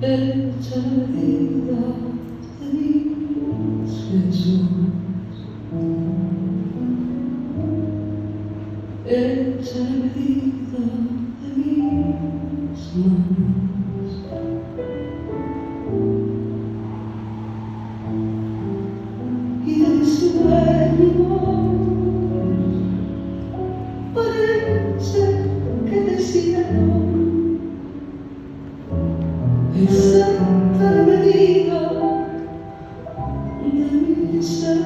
Hecha medida de mis Jesús, hecha medida de mis manos, y de sueños parece que decidieron exacta la medida de mi ser.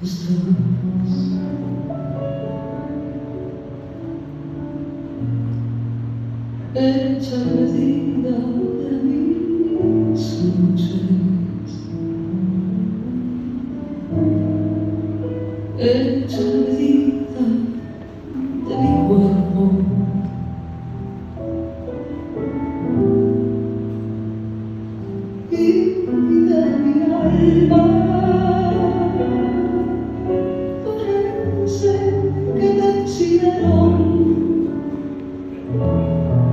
Estás hecha medida de mis noches, hecha medida de mi cuerpo, y de mi alma. Parece que te hicieron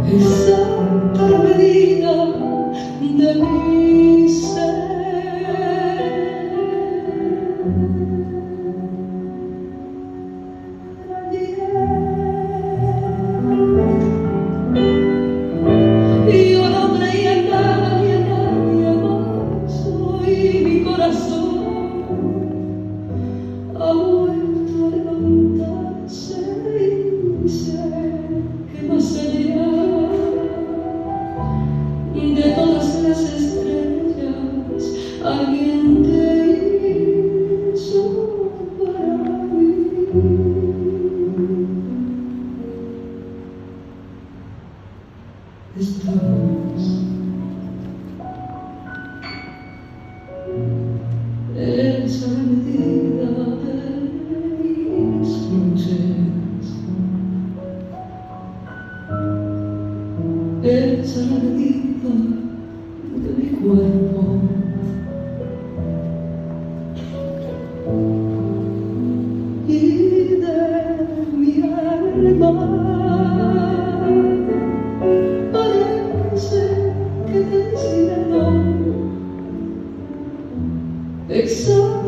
exacta la medida de mi ser. Yo no creía en nadie más, hoy mi corazón ha vuelto a levantarse y sé que más allá de todas las estrellas alguien te hizo para mí. Estás hecha medida de mis noches, hecha medida de mi cuerpo, y de mi alma. Parece que te hicieron exacto